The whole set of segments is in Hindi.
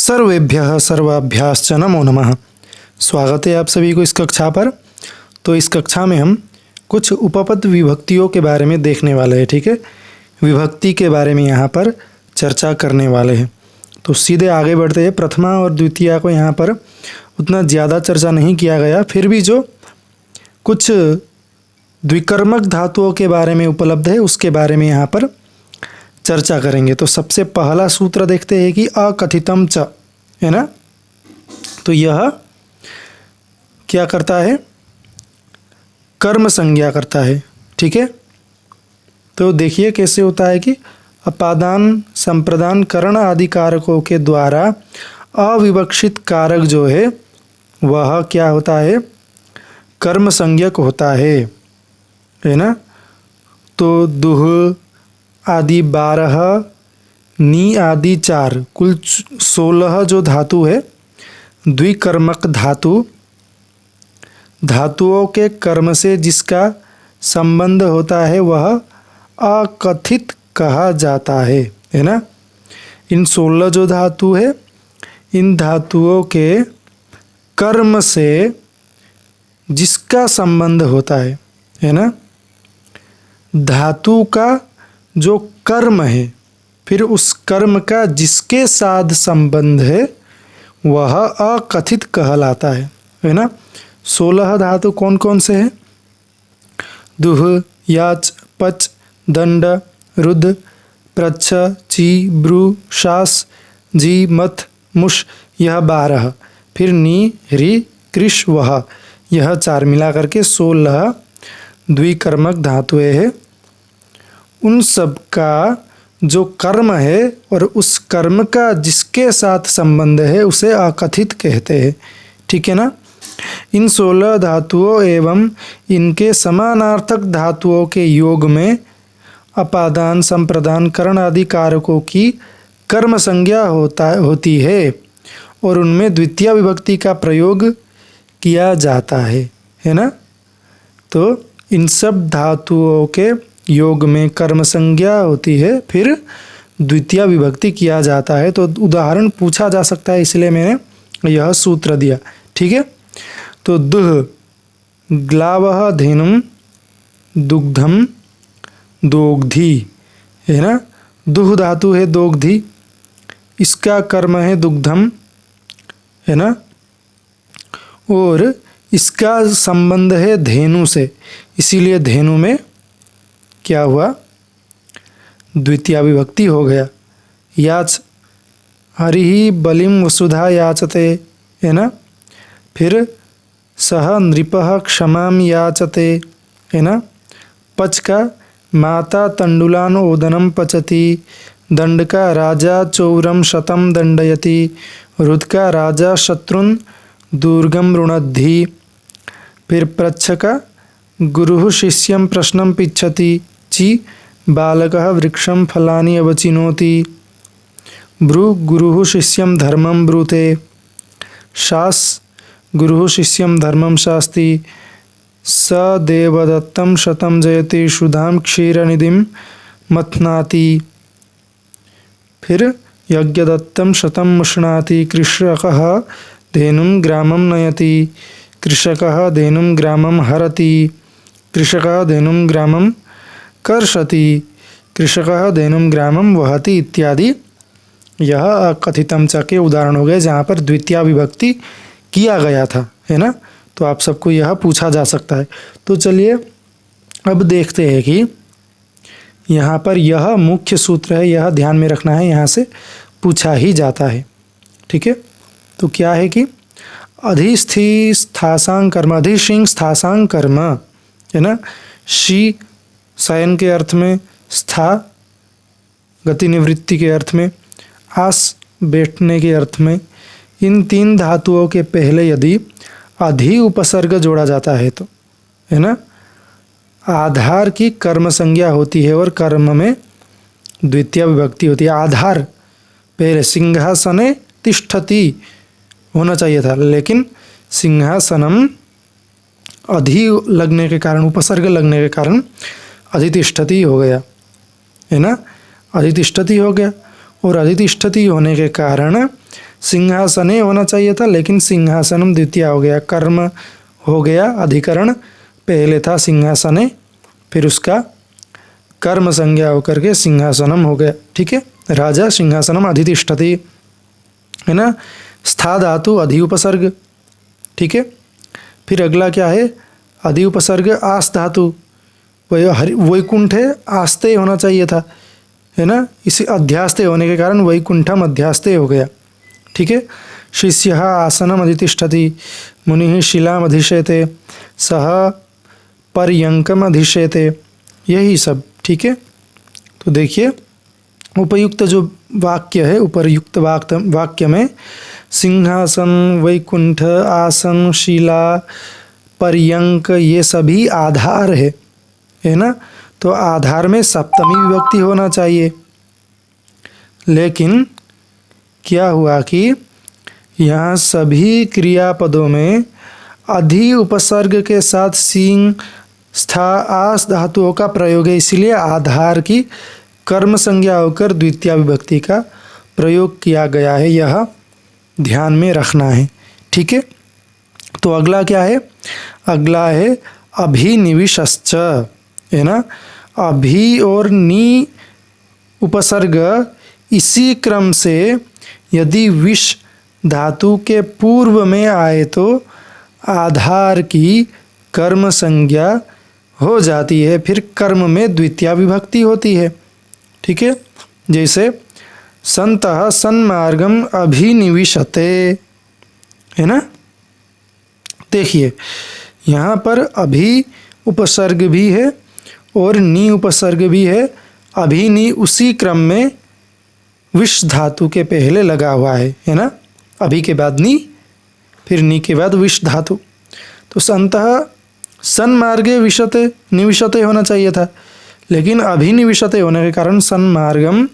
सर्वेभ्यः सर्वाभ्याश्च नमो नमः। स्वागत है आप सभी को इस कक्षा पर। तो इस कक्षा में हम कुछ उपपद विभक्तियों के बारे में देखने वाले हैं। ठीक है, विभक्ति के बारे में यहाँ पर चर्चा करने वाले हैं। तो सीधे आगे बढ़ते हैं। प्रथमा और द्वितीया को यहाँ पर उतना ज़्यादा चर्चा नहीं किया गया, फिर भी जो कुछ द्विकर्मक धातुओं के बारे में उपलब्ध है उसके बारे में यहाँ पर चर्चा करेंगे। तो सबसे पहला सूत्र देखते हैं कि अकथितम च, है ना। तो यह क्या करता है, कर्म संज्ञा करता है। ठीक है, तो देखिए कैसे होता है कि अपादान संप्रदान करण आदि कारकों के द्वारा अविवक्षित कारक जो है वह क्या होता है, कर्म संज्ञक होता है ना। तो दुह आदि 12, नी आदि 4, कुल 16 जो धातु है द्विकर्मक धातु, धातुओं के कर्म से जिसका संबंध होता है वह अकथित कहा जाता है ना। इन 16 जो धातु है इन धातुओं के कर्म से जिसका संबंध होता है ना। धातु का जो कर्म है फिर उस कर्म का जिसके साथ संबंध है वह अकथित कहलाता है ना। 16 धातु कौन कौन से हैं? दुह, याच, पच, दंड, रुद्र, प्रच्छ, ची, ब्रू, शास, जी, मथ, मुश, यह 12, फिर नी, री, कृष, वह, यह 4 मिला करके 16 द्विकर्मक धातुएं हैं। उन सब का जो कर्म है और उस कर्म का जिसके साथ संबंध है उसे अकथित कहते हैं। ठीक है ना। इन 16 धातुओं एवं इनके समानार्थक धातुओं के योग में अपादान संप्रदान करण आदि कारकों की कर्म संज्ञा होती है और उनमें द्वितीय विभक्ति का प्रयोग किया जाता है ना। तो इन सब धातुओं के योग में कर्म संज्ञा होती है, फिर द्वितीय विभक्ति किया जाता है। तो उदाहरण पूछा जा सकता है, इसलिए मैंने यह सूत्र दिया। ठीक है, तो दुह ग्लावः धेनुम दुग्धम दोग्धी, है ना। दुह धातु है दोग्धी, इसका कर्म है दुग्धम, है ना, और इसका संबंध है धेनु से, इसीलिए धेनु में क्या हुआ, द्वितीय विभक्ति हो गया। याच हरिहि बलिम वसुधा याचते, है ना। फिर सह नृपः क्षमाम याचते, है ना। पच का माता तंडुलान ओदनम पचति, दंड का राजा चौरम शतम दंडयति, रुद्र का राजा शत्रुन दुर्गम रुणद्धि। फिर प्रच्छ का गुरुः शिष्यं प्रश्नं पृच्छति, ची बालकः वृक्षं फलानि अवचिनोति, ब्रू गुरुः शिष्यं धर्मं ब्रूते, शास गुरुः शिष्यं धर्मं शास्ति, स देवदत्तं शतं जयति शुधां क्षीरनिधिं मथनाति। फिर यज्ञदत्तं शतं मुष्णाति, कृषकः धेनुं ग्रामं नयति, कृषकः धेनुं ग्रामं हरति, कृषकः धेनुं ग्रामं कर्षति, कृषकः धेनुं ग्रामं वहति इत्यादि। यह अकथितम च के उदाहरण हो गए जहाँ पर द्वितीय विभक्ति किया गया था, है ना। तो आप सबको यह पूछा जा सकता है। तो चलिए अब देखते हैं कि यहाँ पर यह मुख्य सूत्र है, यह ध्यान में रखना है, यहाँ से पूछा ही जाता है। ठीक है, तो क्या है कि अधिस्थि स्थासां कर्म, अधिशिंग स्थासां कर्म, है ना। शी शयन के अर्थ में, स्था गति निवृत्ति के अर्थ में, आस बैठने के अर्थ में। इन 3 धातुओं के पहले यदि अधि उपसर्ग जोड़ा जाता है तो, है ना, आधार की कर्म संज्ञा होती है और कर्म में द्वितीय विभक्ति होती है। आधार पहले सिंहासने तिष्ठति होना चाहिए था, लेकिन सिंहासनम अधि लगने के कारण, उपसर्ग लगने के कारण अधितिष्ठति हो गया, है ना। अधितिष्ठति हो गया और अधितिष्ठति होने के कारण सिंहासने होना चाहिए था, लेकिन सिंहासनम द्वितीय हो गया, कर्म हो गया, अधिकरण पहले था सिंहासने, फिर उसका कर्म संज्ञा होकर के सिंहासनम हो गया। ठीक है, राजा सिंहासनम अधितिष्ठति, है ना। स्था धातु अधि उपसर्ग। ठीक है, फिर अगला क्या है, अधि उपसर्ग आस धातु, वैकुंठ है, आस्ते होना चाहिए था, है ना। इसी अध्यास्ते होने के कारण वैकुंठम अध्यास्ते हो गया। ठीक है, शिष्य आसनम अधितिष्ठति, मुनि शिलाम अधिशेते, सह पर्यंकम अधिशेते, यही सब। ठीक है, तो देखिए उपयुक्त जो वाक्य है, उपयुक्त वाक्य में सिंहासन, वैकुंठ, आसन, शिला, पर्यंक ये सभी आधार है ना। तो आधार में सप्तमी विभक्ति होना चाहिए, लेकिन क्या हुआ कि यहाँ सभी क्रियापदों में अधि उपसर्ग के साथ सिंह, स्था, आस धातुओं का प्रयोग है, इसलिए आधार की कर्म संज्ञा होकर द्वितीय विभक्ति का प्रयोग किया गया है, यह ध्यान में रखना है। ठीक है, तो अगला क्या है, अगला है अभिनिविशश्च, है ना। अभि और नी उपसर्ग इसी क्रम से यदि विष धातु के पूर्व में आए तो आधार की कर्म संज्ञा हो जाती है, फिर कर्म में द्वितीय विभक्ति होती है। ठीक है, जैसे संतः सन्मार्गम अभिनिविशते, है ना। देखिए यहाँ पर अभि उपसर्ग भी है और नी उपसर्ग भी है। अभि नी उसी क्रम में विष धातु के पहले लगा हुआ है ना। अभि के बाद नी, फिर नी के बाद विष धातु। तो संतः सन्मार्गे विशते, निविशते होना चाहिए था, लेकिन अभिनिविशते होने के कारण सन्मार्गम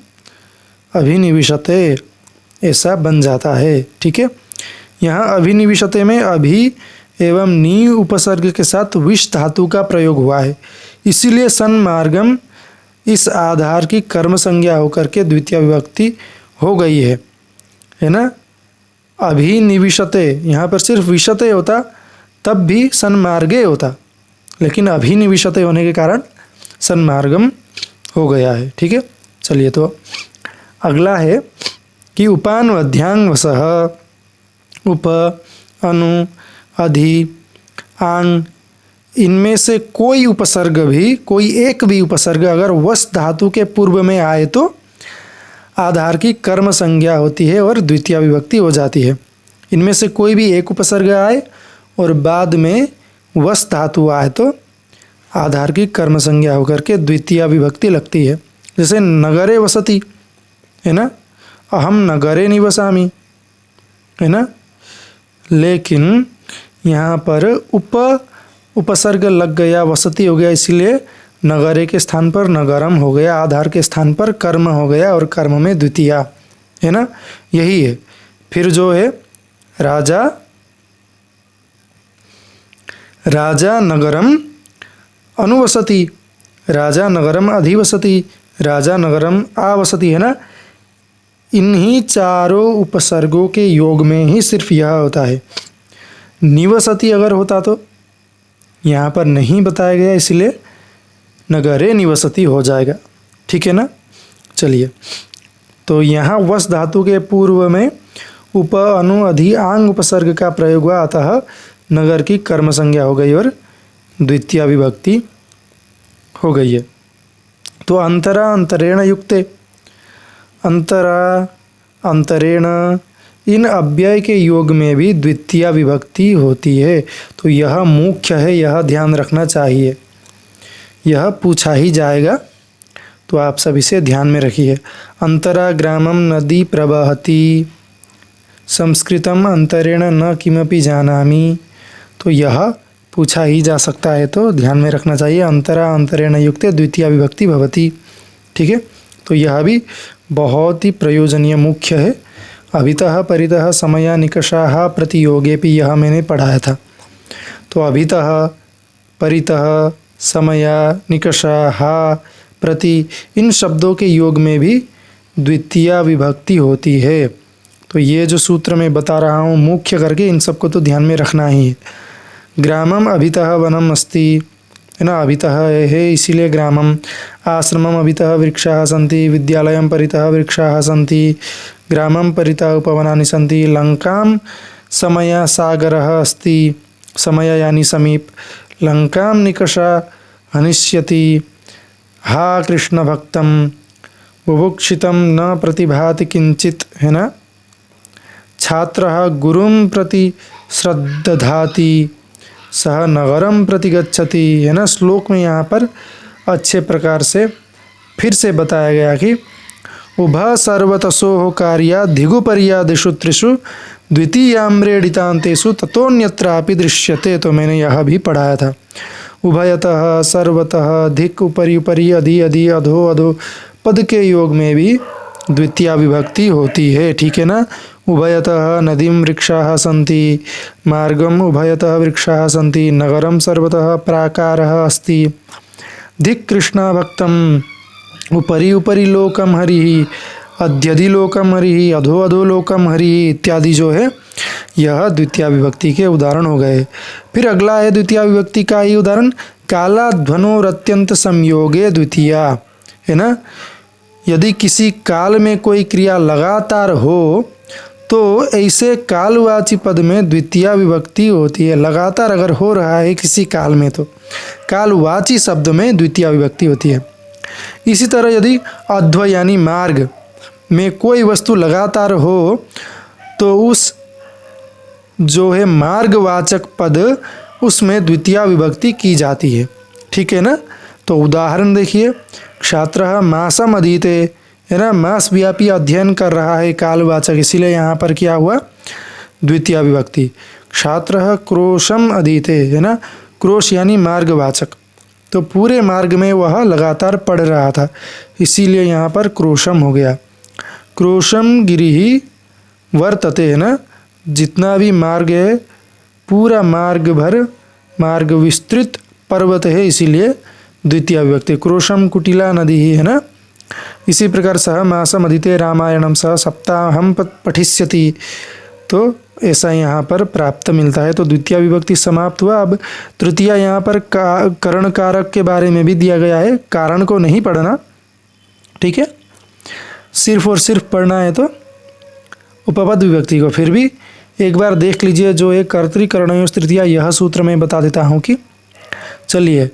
अभिनिविशते ऐसा बन जाता है। ठीक है, यहाँ अभिनिविशते में अभि एवं नी उपसर्ग के साथ विष धातु का प्रयोग हुआ है, इसीलिए सन्मार्गम इस आधार की कर्म संज्ञा होकर के द्वितीय विभक्ति हो गई है ना। अभिनिविशते यहाँ पर सिर्फ विशते होता तब भी सन्मार्गे होता, लेकिन अभिनिविशते होने के कारण सन्मार्गम हो गया है। ठीक है, चलिए तो अगला है कि उपान्वध्यांग वसः, उप, अनु, अधि, आंग, इनमें से कोई उपसर्ग भी, कोई एक भी उपसर्ग अगर वस धातु के पूर्व में आए तो आधार की कर्म संज्ञा होती है और द्वितीय विभक्ति हो जाती है। इनमें से कोई भी एक उपसर्ग आए और बाद में वस धातु आए तो आधार की कर्म संज्ञा होकर के द्वितीय विभक्ति लगती है। जैसे नगरे वसति, है ना, अहम नगरे निवसामि, है ना। लेकिन यहाँ पर उपसर्ग लग गया, वसति हो गया, इसलिए नगरे के स्थान पर नगरम हो गया, आधार के स्थान पर कर्म हो गया और कर्म में द्वितीय, है ना, यही है। फिर जो है राजा नगरम अनुवसति, राजा नगरम अधिवसति, राजा नगरम आवसति, है ना। इन्हीं चारों उपसर्गों के योग में ही सिर्फ यह होता है। निवसति अगर होता तो यहाँ पर नहीं बताया गया, इसलिए नगरे निवसति हो जाएगा। ठीक है ना। चलिए, तो यहाँ वस धातु के पूर्व में उप, अनु, अधि, आंग उपसर्ग का प्रयोग हुआ, अतः नगर की कर्म संज्ञा हो गई और द्वितीय विभक्ति हो गई है। तो अंतरा अंतरेण युक्ते, अंतरा अंतरेण, इन अव्यय के योग में भी द्वितीय विभक्ति होती है। तो यह मुख्य है, यह ध्यान रखना चाहिए, यह पूछा ही जाएगा, तो आप सब इसे ध्यान में रखिए। अंतरा ग्रामम नदी प्रवहति, संस्कृतम अंतरेण न किमपि जानामि, तो यह पूछा ही जा सकता है, तो ध्यान में रखना चाहिए। अंतरा अंतरेण युक्ते द्वितीय विभक्ति भवति। ठीक है, तो यह भी बहुत ही प्रयोजनीय मुख्य है। अभितः परितः समया निकषाः प्रतियोगे भी यह मैंने पढ़ाया था। तो अभितः परितः समया निकषाः प्रति, इन शब्दों के योग में भी द्वितीय विभक्ति होती है। तो ये जो सूत्र मैं बता रहा हूँ मुख्य करके इन सबको तो ध्यान में रखना ही है। ग्रामम अभितः वनम अस्ति, है ना, अभितः है इसीलिए ग्रामम। आश्रमम अभितः वृक्षाः सन्ति, विद्यालयं परितः वृक्षाः सन्ति, ग्रामं परितः उपवनानि सन्ति, लंकां समया सागरः अस्ति, समय यानी समीप, लंकां निकषा हनिष्यति, हा कृष्ण भक्तं बुभुक्षितं न प्रतिभाति किंचित, है ना, छात्रः गुरुं प्रति श्रद्धाति, सह नगरम प्रति गच्छति, है ना। श्लोक में यहाँ पर अच्छे प्रकार से फिर से बताया गया कि उभा सर्वतसोः कार्या धिगुपर्यादिषु त्रिषु द्वितीयाम्रेडितान्तेषु ततोऽन्यत्रापि दृश्यते। तो मैंने यह भी पढ़ाया था। उभयतः सर्वतः धिक उपरि उपरि अधि अधि अधो अधो पद के योग में भी द्वितीया विभक्ति होती है, ठीक है ना। उभयतः नदीं वृक्षाः सन्ति, मार्गम उभयतः वृक्षाः सन्ति, नगरम सर्वतः प्राकारः अस्ति, धिक् कृष्णा भक्तम्, उपरि उपरि लोकम हरिः, अध्यधि लोकम हरिः, अधो अधो लोकम हरिः इत्यादि जो है यह द्वितीया विभक्ति के उदाहरण हो गए। फिर अगला है द्वितीया विभक्ति का ही उदाहरण, कालाध्वनोरत्यंत संयोगे द्वितीया, है ना। यदि किसी काल में कोई क्रिया लगातार हो तो ऐसे कालवाची पद में द्वितीया विभक्ति होती है। लगातार अगर हो रहा है किसी काल में तो कालवाची शब्द में द्वितीया विभक्ति होती है। इसी तरह यदि अध्व यानी मार्ग में कोई वस्तु लगातार हो तो उस जो है मार्गवाचक पद उसमें द्वितीया विभक्ति की जाती है, ठीक है ना। तो उदाहरण देखिए, छात्रः मासम अधीते, है ना, मास व्यापी अध्ययन कर रहा है कालवाचक, इसीलिए यहाँ पर क्या हुआ द्वितीया विभक्ति। छात्रः क्रोशम अधीते, है ना, क्रोश यानी मार्गवाचक, तो पूरे मार्ग में वह लगातार पढ़ रहा था इसीलिए यहाँ पर क्रोशम हो गया। क्रोशम गिरिहि वर्तते, है ना, जितना भी मार्ग है पूरा मार्ग भर मार्ग विस्तृत पर्वत है इसीलिए द्वितीया विभक्ति। क्रोशम कुटिला नदी ही, है ना। इसी प्रकार सह मासम अधीते रामायणम सह सप्ताहम पठिष्यति, तो ऐसा यहाँ पर प्राप्त मिलता है। तो द्वितीया विभक्ति समाप्त हुआ। अब तृतीया यहाँ पर करण कारक के बारे में भी दिया गया है, कारण को नहीं पढ़ना, ठीक है, सिर्फ और सिर्फ पढ़ना है तो उपपद विभक्ति को। फिर भी एक बार देख लीजिए जो एक कर्तृकरणयोः तृतीया, यह सूत्र में बता देता हूँ कि चलिए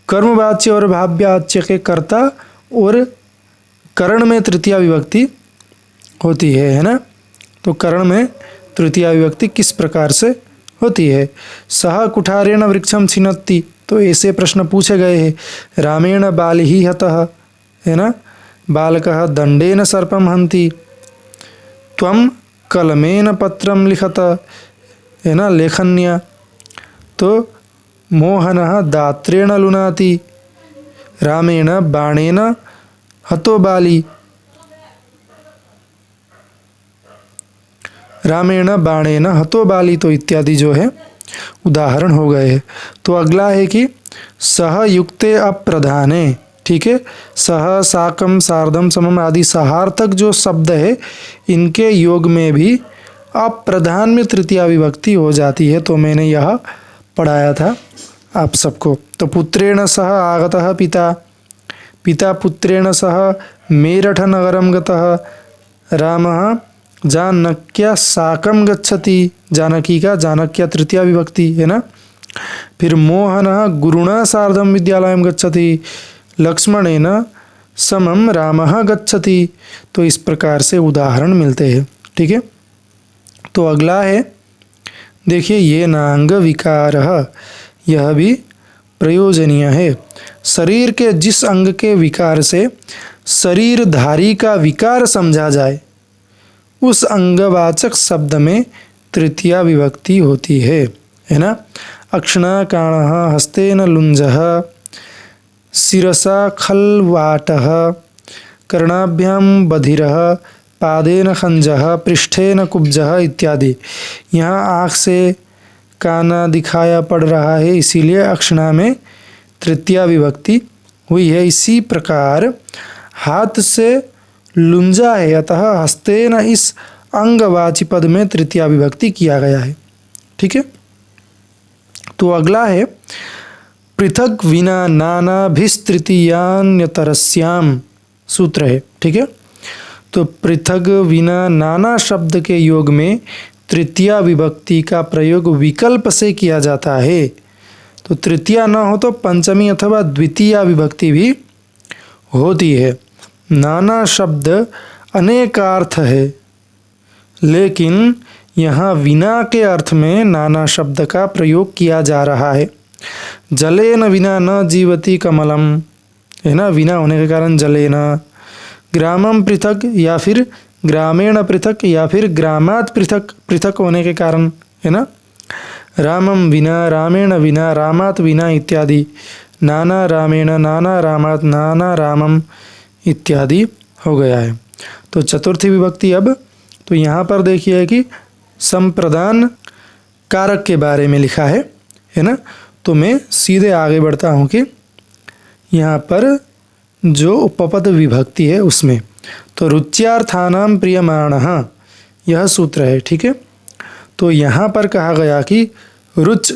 कर्मवाच्य और भाव्यवाच्य के कर्ता और करण में तृतीया विभक्ति होती है ना। तो करण में तृतीया विभक्ति किस प्रकार से होती है। सह कुठारेण वृक्षम छिन्नत्ति, तो ऐसे प्रश्न पूछे गए हैं। रामेण बालिः हतः, है ना, बालकः दंडेन सर्पम हन्ति, त्वं कलमेन पत्रम लिखत, है ना, लेखन्या, तो मोहनः दात्रेण लुनाति, रामेण बाणेन हतो बाली, रामेण बाणेन हतो बाली, तो इत्यादि जो है उदाहरण हो गए हैं। तो अगला है कि सह युक्ते अप्रधाने, ठीक है, सह साकम सार्धम समम आदि सहार्थक जो शब्द है इनके योग में भी अप्रधान में तृतीया विभक्ति हो जाती है। तो मैंने यह पढ़ाया था आप सबको। तो पुत्रेण सह आगतः पिता, पिता पुत्रेण सह मेरठ नगरम गतः, रामः जानक्या साकम गच्छति, जानकी का जानक्या तृतीया विभक्ति, है ना। फिर मोहनः गुरुणा सार्धम विद्यालयं गच्छति, लक्ष्मणेन समम रामः गच्छति। तो इस प्रकार से उदाहरण मिलते हैं, ठीक है। तो अगला है देखिए ये नांग विकारः, यह भी प्रयोजनीय है। शरीर के जिस अंग के विकार से शरीरधारी का विकार समझा जाए उस अंगवाचक शब्द में तृतीया विभक्ति होती है ना। अक्षणाकाणः हस्तेन लुंजः, शिरसा खल्वाटः, कर्णाभ्याम बधिरः, पादेन खंजः, पृष्ठेन कुब्जः इत्यादि। यहाँ आँख से काना दिखाया पड़ रहा है इसीलिए अक्षणा में तृतीया विभक्ति हुई है। इसी प्रकार हाथ से लुंजा है अतः हस्तेन इस अंगवाची पद में तृतीया विभक्ति किया गया है। ठीक है, तो अगला है पृथक विना नानाभिस्तृतीयान्यतरस्याम सूत्र है। ठीक है, तो पृथक विना नाना शब्द के योग में तृतीया विभक्ति का प्रयोग विकल्प से किया जाता है। तो तृतीया न हो तो पंचमी अथवा द्वितीया विभक्ति भी होती है। नाना शब्द अनेकार्थ है, लेकिन यहाँ विना के अर्थ में नाना शब्द का प्रयोग किया जा रहा है। जलेन विना न जीवति कमलम, है ना, विना होने के कारण जलेन। ग्रामम पृथक या फिर ग्रामेण पृथक या फिर ग्रामात पृथक, पृथक होने के कारण, है ना। रामम विना, रामेण विना, रामात विना इत्यादि। नाना रामेण, नाना रामात, नाना रामम इत्यादि हो गया है। तो चतुर्थी विभक्ति अब तो यहाँ पर देखिए कि संप्रदान कारक के बारे में लिखा है ना। तो मैं सीधे आगे बढ़ता हूँ कि यहाँ पर जो उपपद विभक्ति है उसमें तो रुच्यार्थानां प्रियमाणः यह सूत्र है। ठीक है, तो यहाँ पर कहा गया कि रुच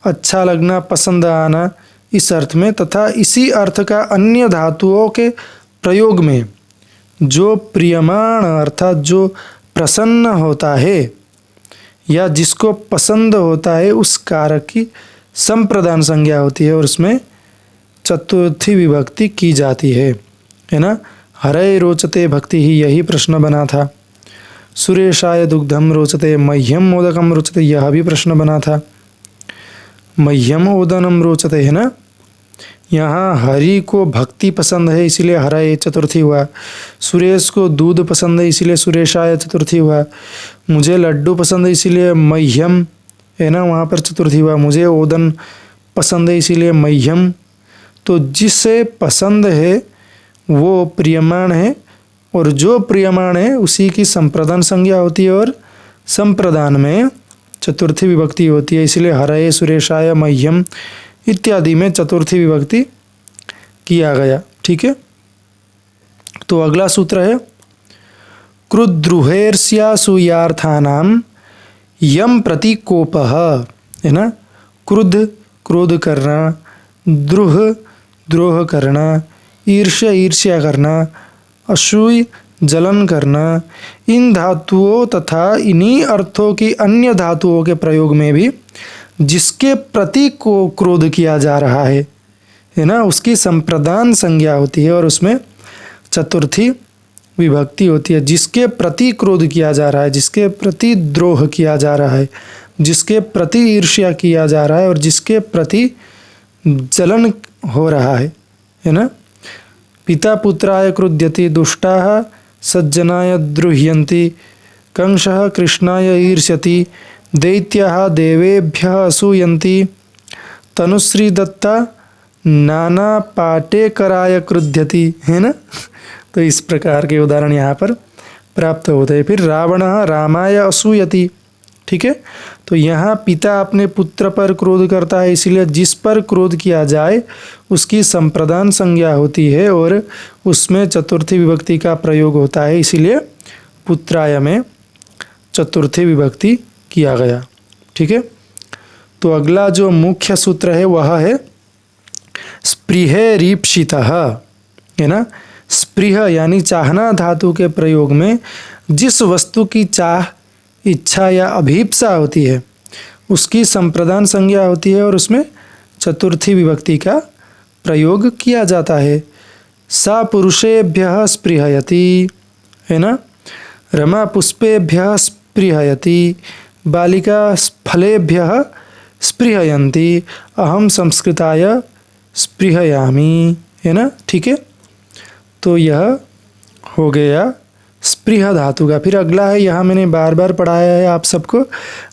अच्छा लगना, पसंद आना, इस अर्थ में तथा इसी अर्थ का अन्य धातुओं के प्रयोग में जो प्रियमाण अर्थात जो प्रसन्न होता है या जिसको पसंद होता है उस कारक की संप्रदान संज्ञा होती है और उसमें चतुर्थी विभक्ति की जाती है ना। हरे रोचते भक्ति ही, यही प्रश्न बना था। सुरेशाय दुग्धम रोचते, मह्यम मोदकम रोचते, यह भी प्रश्न बना था। मह्यम ओदनम रोचते, है ना। यहाँ हरि को भक्ति पसंद है इसीलिए हरे चतुर्थी हुआ। सुरेश को दूध पसंद है इसीलिए सुरेशाय चतुर्थी हुआ। मुझे लड्डू पसंद है इसीलिए मह्यम, है ना, वहाँ पर चतुर्थी हुआ। मुझे ओदन पसंद है इसीलिए मह्यम। तो जिसे पसंद है वो प्रियमाण है और जो प्रियमाण है उसी की संप्रदान संज्ञा होती है और संप्रदान में चतुर्थी विभक्ति होती है। इसलिए हरे, सुरेशाय, मह्यम इत्यादि में चतुर्थी विभक्ति किया गया। ठीक है, तो अगला सूत्र है क्रुद्रुहेर्स्यासूयार्थानां यम प्रतिकोपः, है ना। क्रुद्ध क्रोध करना, द्रुह द्रोह करना, ईर्ष्या ईर्ष्या करना, असूय जलन करना, इन धातुओं तथा इन्हीं अर्थों की अन्य धातुओं के प्रयोग में भी जिसके प्रति को क्रोध किया जा रहा है ना, उसकी संप्रदान संज्ञा होती है और उसमें चतुर्थी विभक्ति होती है। जिसके प्रति क्रोध किया जा रहा है, जिसके प्रति द्रोह किया जा रहा है, जिसके प्रति ईर्ष्या किया जा रहा है और जिसके प्रति जलन हो रहा है ना। पिता पुत्राय क्रुध्यति, दुष्टाः सज्जनाय द्रुह्यन्ति, कंसः कृष्णाय ईर्ष्यति, दैत्याः देवेभ्यः असूयन्ति, तनुश्री दत्ता नाना पाटेकराय क्रुध्यति, है ना। तो इस प्रकार के उदाहरण यहाँ पर प्राप्त होते हैं। फिर रावणः रामाय असूयति, ठीक है। तो यहाँ पिता अपने पुत्र पर क्रोध करता है, इसीलिए जिस पर क्रोध किया जाए उसकी संप्रदान संज्ञा होती है और उसमें चतुर्थी विभक्ति का प्रयोग होता है, इसीलिए पुत्राय में चतुर्थी विभक्ति किया गया। ठीक है, तो अगला जो मुख्य सूत्र है वह है स्पृहेरीप्सितः, है ना। स्पृह यानी चाहना धातु के प्रयोग में जिस वस्तु की चाह, इच्छा या अभीप्सा होती है उसकी संप्रदान संज्ञा होती है और उसमें चतुर्थी विभक्ति का प्रयोग किया जाता है। सा पुरुषेभ्यः स्पृहयति, है ना। रमा पुष्पेभ्यः स्पृहयति, बालिका फलेभ्यः स्पृहयन्ति, अहम संस्कृताय स्पृहयामि, है ना। ठीक है, तो यह हो गया स्पृह धातु का। फिर अगला है, यहाँ मैंने बार बार पढ़ाया है आप सबको,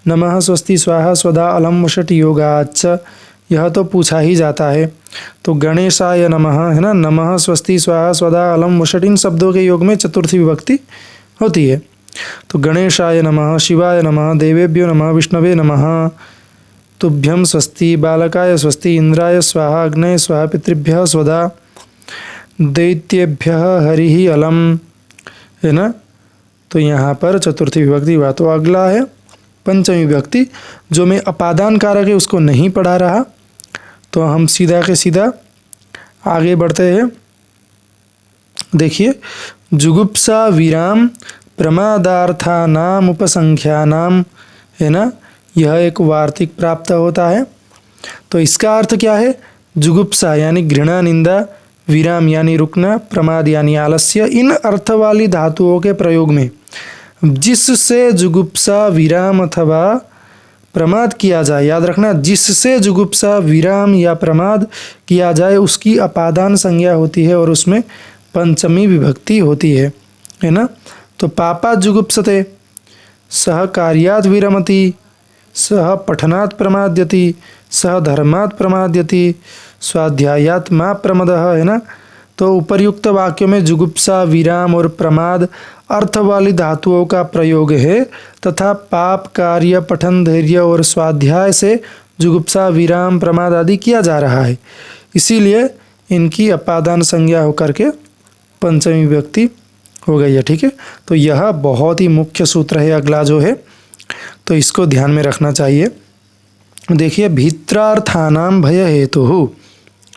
नमः स्वस्ति स्वाहा स्वधा अलम वषट योगाच्च, यह तो पूछा ही जाता है। तो गणेशाय नमः, है ना, नमः स्वस्ति स्वाहा स्वधा अलम वषट, इन शब्दों के योग में चतुर्थी विभक्ति होती है। तो गणेशाय नमः, शिवाय नमः, देवेभ्यो नमः, विष्णवे नमः, तुभ्यं स्वस्ति, बालकाय स्वस्ति, इंद्राय स्वाहा, अग्नये स्वाहा, पितृभ्यः स्वधा, दैत्येभ्यः हरिः अलम, है ना। तो यहाँ पर चतुर्थी विभक्ति हुआ। तो अगला है पंचमी विभक्ति, जो मैं अपादान कारक है उसको नहीं पढ़ा रहा, तो हम सीधा के सीधा आगे बढ़ते हैं। देखिए, जुगुप्सा विराम प्रमादार्थानाम उपसंख्यानाम, है ना, यह एक वार्तिक प्राप्त होता है। तो इसका अर्थ क्या है? जुगुप्सा यानी घृणा, निंदा, विराम यानी रुकना, प्रमाद यानी आलस्य, इन अर्थ वाली धातुओं के प्रयोग में जिससे जुगुप्सा विराम अथवा प्रमाद किया जाए, याद रखना, जिससे जुगुप्सा विराम या प्रमाद किया जाए उसकी अपादान संज्ञा होती है और उसमें पंचमी विभक्ति होती है ना। तो पापा जुगुप्सते, सह कार्यात् विरमति, सह पठनात् प्रमाद्यति, सह धर्मात् प्रमाद्यति, स्वाध्यायात् मा प्रमदः, है ना। तो उपर्युक्त वाक्यों में जुगुप्सा, विराम और प्रमाद अर्थ वाली धातुओं का प्रयोग है तथा पाप, कार्य, पठन, धैर्य और स्वाध्याय से जुगुप्सा, विराम, प्रमाद आदि किया जा रहा है, इसीलिए इनकी अपादान संज्ञा होकर के पंचमी विभक्ति हो गई है। ठीक है, तो यह बहुत ही मुख्य सूत्र है अगला जो है, तो इसको ध्यान में रखना चाहिए। देखिए, भित्रार्थानाम भय हेतु,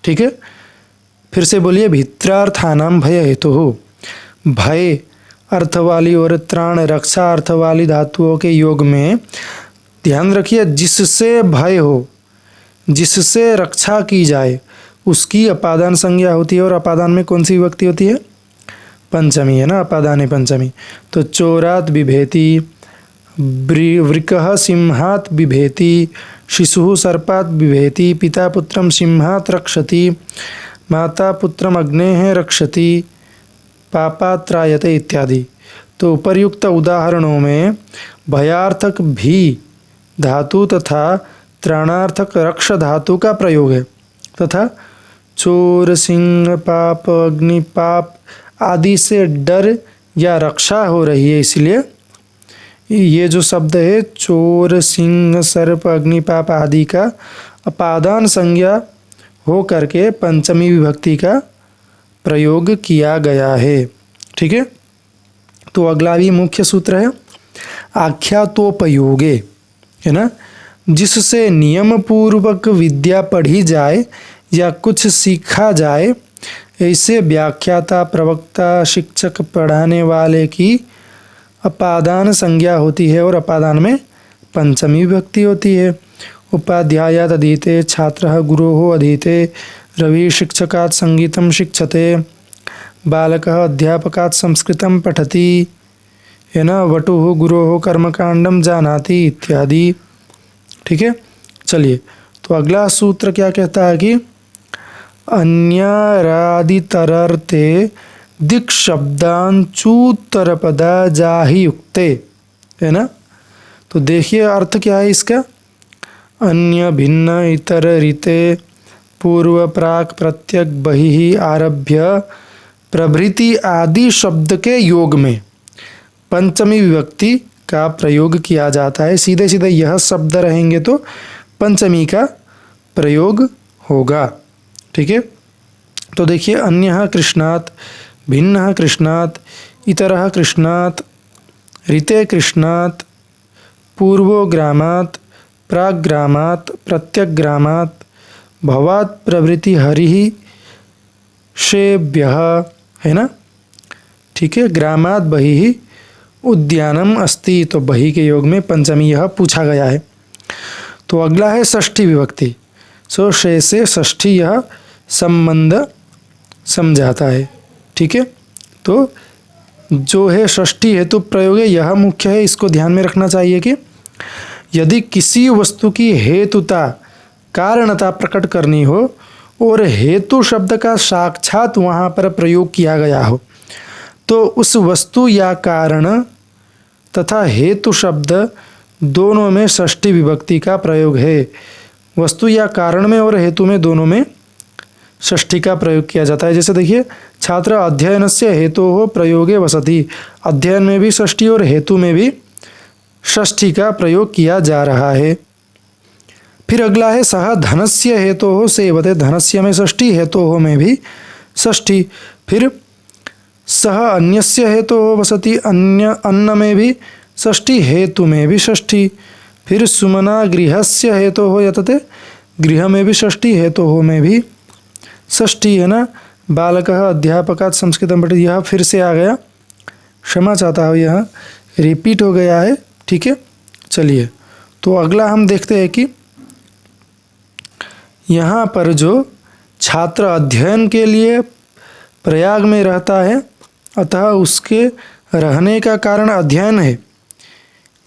ठीक है, फिर से बोलिए, भित्रार्थानाम भय हेतु, भय अर्थ वाली और त्राण रक्षा अर्थ वाली धातुओं के योग में ध्यान रखिए, जिससे भय हो, जिससे रक्षा की जाए उसकी अपादान संज्ञा होती है। और अपादान में कौन सी विभक्ति होती है? पंचमी, है ना, अपादान है पंचमी। तो चोरात बिभेति, वृकः सिंहात बिभेति, शिशुः सर्पात बिभेति, पिता पुत्रम सिंहात रक्षति, माता पुत्रम अग्नेः रक्षति, पापात्रायते इत्यादि। तो उपर्युक्त उदाहरणों में भयार्थक भी धातु तथा त्राणार्थक रक्ष धातु का प्रयोग है तथा चोर, सिंह, पाप, अग्नि, पाप आदि से डर या रक्षा हो रही है, इसलिए ये जो शब्द है चोर, सिंह, सर्प, अग्नि, पाप आदि का अपादान संज्ञा हो करके पंचमी विभक्ति का प्रयोग किया गया है। ठीक है, तो अगला भी मुख्य सूत्र है आख्यातोपयोगे, है ना, जिससे नियम पूर्वक विद्या पढ़ी जाए या कुछ सीखा जाए, ऐसे व्याख्याता, प्रवक्ता, शिक्षक, पढ़ाने वाले की अपादान संज्ञा होती है और अपादान में पंचमी विभक्ति होती है। उपाध्यायात् अधीते, छात्रः गुरोः अधीते, रवि शिक्षकात् संगीतं शिक्षते, बालकः अध्यापकात् संस्कृतं पठति, है ना, वटुः गुरोः कर्मकांडम जानाति इत्यादि। ठीक है, चलिए, तो अगला सूत्र क्या कहता है कि अन्यारादितरर्थे दिक् शब्दान चूतरपदा जाहि युक्ते, है ना। तो देखिए अर्थ क्या है इसका, अन्य, भिन्न, इतर, रीते, पूर्व, प्राक, प्रत्यक, बहिः, आरभ्य, प्रभृति आदि शब्द के योग में पंचमी विभक्ति का प्रयोग किया जाता है। सीधे सीधे यह शब्द रहेंगे तो पंचमी का प्रयोग होगा। ठीक है, तो देखिए, अन्यः कृष्णात्, भिन्नः कृष्णात्, इतरः कृष्णात्, ऋते कृष्णात्, पूर्वो ग्रामात्, प्राग्रामात्, प्रत्यग्रामात्, भवात्, प्रभृति हरिः, शेभ्यः, है ना। ठीक है, ग्रामात् बहिः उद्यानम अस्ति, तो बहि के योग में पंचमी यह पूछा गया है। तो अगला है षष्ठी विभक्ति। सो शे से षष्ठी यह संबंध समझाता है। ठीक है, तो जो है षष्ठी हेतु प्रयोग है यह मुख्य है। इसको ध्यान में रखना चाहिए कि यदि किसी वस्तु की हेतुता, कारणता प्रकट करनी हो और हेतु शब्द का साक्षात वहाँ पर प्रयोग किया गया हो, तो उस वस्तु या कारण तथा हेतु शब्द दोनों में षष्ठी विभक्ति का प्रयोग है। वस्तु या कारण में और हेतु में दोनों में षष्ठी का प्रयोग किया जाता है। जैसे देखिए, छात्र अध्ययनस्य हेतोः प्रयोगे वसति, अध्ययन में भी षष्ठी और हेतु में भी षष्ठी का प्रयोग किया जा रहा है। फिर अगला है सह धनस्य हेतोः सेवते, धनस्य में षष्ठी, हेतोः में भी षष्ठी। फिर सह अन्यस्य हेतु हो वसति, अन्य अन्न में भी षष्ठी, हेतु में भी षष्ठी। फिर सुमना गृहस्य हेतु हो यतते, गृह में भी षष्ठी, हेतु हो में भी षष्ठी, है ना। बालकः अध्यापकात् संस्कृतं पठति, यह फिर से आ गया, क्षमा चाहता हूँ, यह रिपीट हो गया है, ठीक है। चलिए तो अगला हम देखते हैं कि यहाँ पर जो छात्र अध्ययन के लिए प्रयाग में रहता है, अतः उसके रहने का कारण अध्ययन है,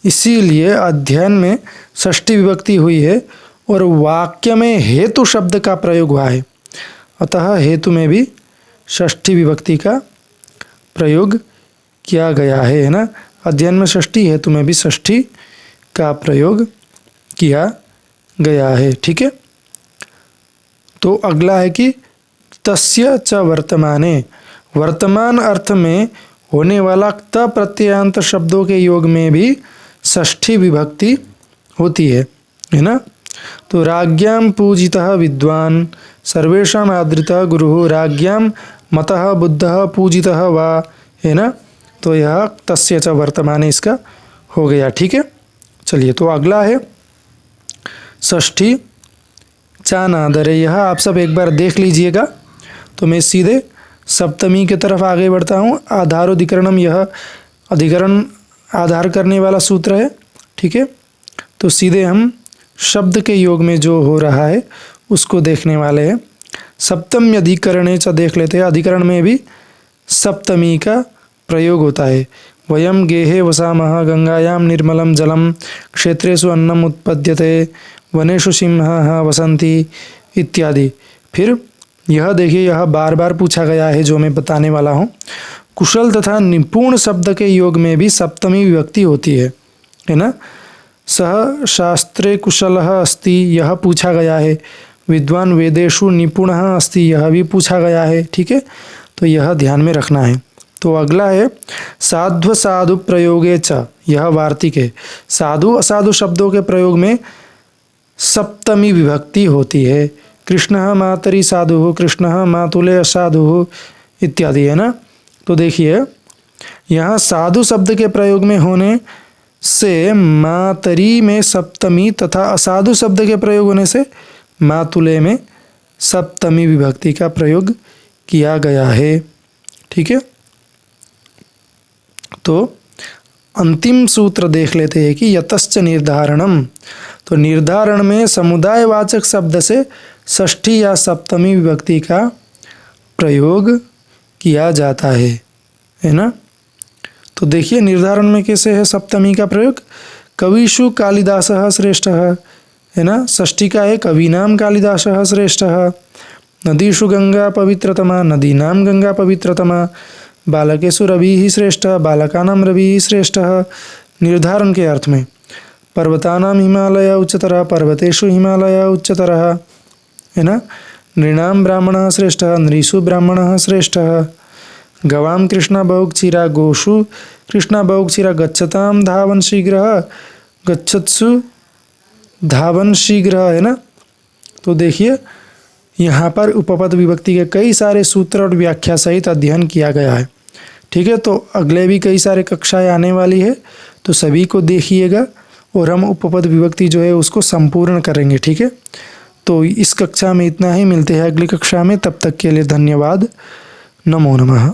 इसीलिए अध्ययन में षष्ठी विभक्ति हुई है और वाक्य में हेतु शब्द का प्रयोग हुआ है, अतः हेतु में भी षष्ठी विभक्ति का प्रयोग किया गया है ना। अध्ययन में षष्ठी, हेतु में भी षष्ठी का प्रयोग किया गया है, ठीक है। तो अगला है कि तस्य च वर्तमाने, वर्तमान अर्थ में होने वाला त प्रत्ययान्त शब्दों के योग में भी षष्ठी विभक्ति होती है ना। तो राज्ञां पूजितः विद्वान्, सर्वेषाम् आदृतः गुरुः, राज्ञां मतः बुद्धः पूजितः वा, है ना। तो यह तस्य च वर्तमाने इसका हो गया, ठीक है। चलिए तो अगला है षष्ठी चानादरे, यह आप सब एक बार देख लीजिएगा। तो मैं सीधे सप्तमी की तरफ आगे बढ़ता हूँ। आधारोधिकरणम, यह अधिकरण आधार करने वाला सूत्र है, ठीक है। तो सीधे हम शब्द के योग में जो हो रहा है उसको देखने वाले हैं। सप्तमी अधिकरणे च देख लेते हैं। अधिकरण में भी सप्तमी का प्रयोग होता है। वयम गेहे वसामः, गंगायां निर्मलं जलम, क्षेत्रेषु अन्नम उत्पद्यते, वनेषु सिंहाः वसन्ति इत्यादि। फिर यह देखिए, यह बार बार पूछा गया है जो मैं बताने वाला हूँ। कुशल तथा निपुण शब्द के योग में भी सप्तमी विभक्ति होती है ना। सह शास्त्रे कुशलः अस्ति, यह पूछा गया है। विद्वान वेदेषु निपुणः अस्ति, यह भी पूछा गया है, ठीक है। तो यह ध्यान में रखना है। तो अगला है साध्व साधु प्रयोगे च, यह वार्तिक है। साधु असाधु शब्दों के प्रयोग में सप्तमी विभक्ति होती है। कृष्णः मातरि साधुः, कृष्णः मातुले असाधुः इत्यादि, है ना। तो देखिए यहाँ साधु शब्द के प्रयोग में होने से मातरी में सप्तमी तथा असाधु शब्द के प्रयोग होने से मातुले में सप्तमी विभक्ति का प्रयोग किया गया है, ठीक है। तो अंतिम सूत्र देख लेते हैं कि यतश्च निर्धारणम, तो निर्धारण में समुदायवाचक शब्द से षष्ठी या सप्तमी विभक्ति का प्रयोग किया जाता है ना। तो देखिए निर्धारण में कैसे है सप्तमी का प्रयोग। कविषु कालिदासः श्रेष्ठः, है ना। षष्ठी का है कवीनाम कालिदासः श्रेष्ठः। नदीषु गंगा पवित्रतमा, नदीनां गंगा पवित्रतमा। बालकेषु रविः श्रेष्ठः, बालकानां रविः श्रेष्ठः। निर्धारण के अर्थ में पर्वतानां हिमालय उच्चतरः, पर्वतेषु हिमालय उच्चतरः, है ना। नृणां ब्राह्मणः श्रेष्ठः, नृषु ब्राह्मणः श्रेष्ठः। गवां कृष्णा बहुक्षीरा, गोषु कृष्णा बहुक्षीरा। गच्छतां धावन शीघ्रः, गच्छत्सु धावन शीघ्रः, है ना। तो देखिए यहाँ पर उपपद विभक्ति के कई सारे सूत्र और व्याख्या सहित अध्ययन किया गया है, ठीक है। तो अगले भी कई सारे कक्षाएं आने वाली है, तो सभी को देखिएगा और हम उपपद विभक्ति जो है उसको संपूर्ण करेंगे, ठीक है। तो इस कक्षा में इतना ही, मिलते हैं अगली कक्षा में, तब तक के लिए धन्यवाद। नमो नमः।